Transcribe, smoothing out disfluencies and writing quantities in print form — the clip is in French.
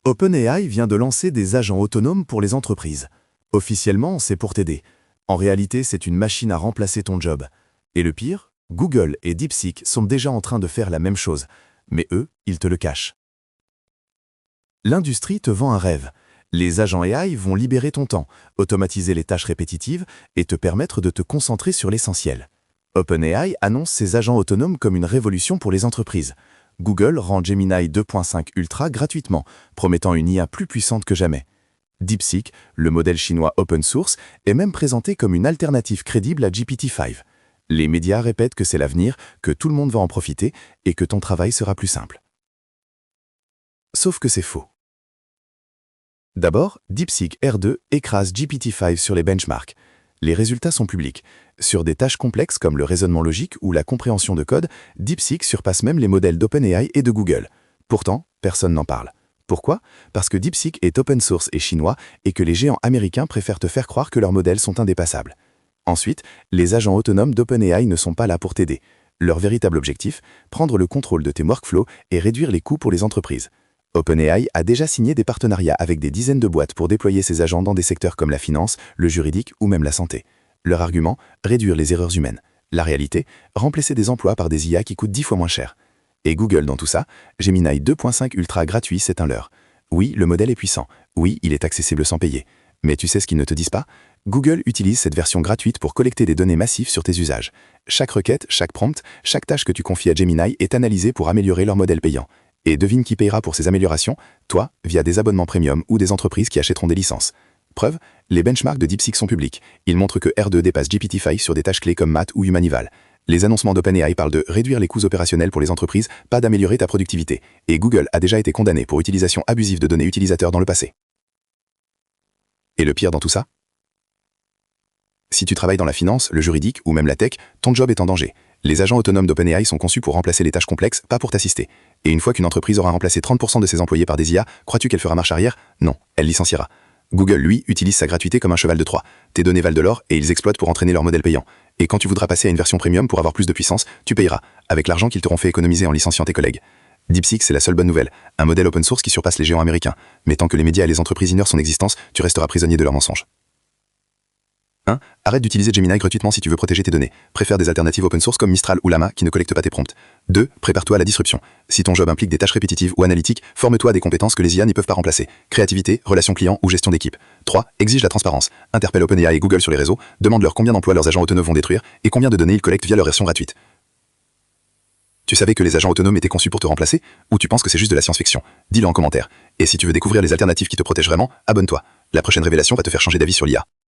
OpenAI vient de lancer des agents autonomes pour les entreprises. Officiellement, c'est pour t'aider. En réalité, c'est une machine à remplacer ton job. Et le pire, Google et DeepSeek sont déjà en train de faire la même chose. Mais eux, ils te le cachent. L'industrie te vend un rêve. Les agents AI vont libérer ton temps, automatiser les tâches répétitives et te permettre de te concentrer sur l'essentiel. OpenAI annonce ses agents autonomes comme une révolution pour les entreprises. Google rend Gemini 2.5 Ultra gratuitement, promettant une IA plus puissante que jamais. DeepSeek, le modèle chinois open source, est même présenté comme une alternative crédible à GPT-5. Les médias répètent que c'est l'avenir, que tout le monde va en profiter et que ton travail sera plus simple. Sauf que c'est faux. D'abord, DeepSeek R2 écrase GPT-5 sur les benchmarks. Les résultats sont publics. Sur des tâches complexes comme le raisonnement logique ou la compréhension de code, DeepSeek surpasse même les modèles d'OpenAI et de Google. Pourtant, personne n'en parle. Pourquoi? Parce que DeepSeek est open source et chinois et que les géants américains préfèrent te faire croire que leurs modèles sont indépassables. Ensuite, les agents autonomes d'OpenAI ne sont pas là pour t'aider. Leur véritable objectif, prendre le contrôle de tes workflows et réduire les coûts pour les entreprises. OpenAI a déjà signé des partenariats avec des dizaines de boîtes pour déployer ses agents dans des secteurs comme la finance, le juridique ou même la santé. Leur argument, réduire les erreurs humaines. La réalité, remplacer des emplois par des IA qui coûtent 10 fois moins cher. Et Google dans tout ça, Gemini 2.5 Ultra gratuit, c'est un leurre. Oui, le modèle est puissant. Oui, il est accessible sans payer. Mais tu sais ce qu'ils ne te disent pas? Google utilise cette version gratuite pour collecter des données massives sur tes usages. Chaque requête, chaque prompt, chaque tâche que tu confies à Gemini est analysée pour améliorer leur modèle payant. Et devine qui payera pour ces améliorations? Toi, via des abonnements premium ou des entreprises qui achèteront des licences. Preuve, les benchmarks de DeepSeek sont publics. Ils montrent que R2 dépasse GPT-5 sur des tâches clés comme maths ou humanival. Les annoncements d'OpenAI parlent de réduire les coûts opérationnels pour les entreprises, pas d'améliorer ta productivité. Et Google a déjà été condamné pour utilisation abusive de données utilisateurs dans le passé. Et le pire dans tout ça? Si tu travailles dans la finance, le juridique ou même la tech, ton job est en danger. Les agents autonomes d'OpenAI sont conçus pour remplacer les tâches complexes, pas pour t'assister. Et une fois qu'une entreprise aura remplacé 30% de ses employés par des IA, crois-tu qu'elle fera marche arrière? Non, elle licenciera. Google, lui, utilise sa gratuité comme un cheval de Troie. Tes données valent de l'or et ils exploitent pour entraîner leur modèle payant. Et quand tu voudras passer à une version premium pour avoir plus de puissance, tu payeras, avec l'argent qu'ils t'auront fait économiser en licenciant tes collègues. DeepSeek, c'est la seule bonne nouvelle, un modèle open source qui surpasse les géants américains. Mais tant que les médias et les entreprises ignorent son existence, tu resteras prisonnier de leurs mensonges. 1. Arrête d'utiliser Gemini gratuitement si tu veux protéger tes données. Préfère des alternatives open source comme Mistral ou Llama qui ne collectent pas tes prompts. 2. Prépare-toi à la disruption. Si ton job implique des tâches répétitives ou analytiques, forme-toi à des compétences que les IA n'y peuvent pas remplacer. Créativité, relations clients ou gestion d'équipe. 3. Exige la transparence. Interpelle OpenAI et Google sur les réseaux, demande-leur combien d'emplois leurs agents autonomes vont détruire et combien de données ils collectent via leur version gratuite. Tu savais que les agents autonomes étaient conçus pour te remplacer? Ou tu penses que c'est juste de la science-fiction? Dis-le en commentaire. Et si tu veux découvrir les alternatives qui te protègent vraiment, abonne-toi. La prochaine révélation va te faire changer d'avis sur l'IA.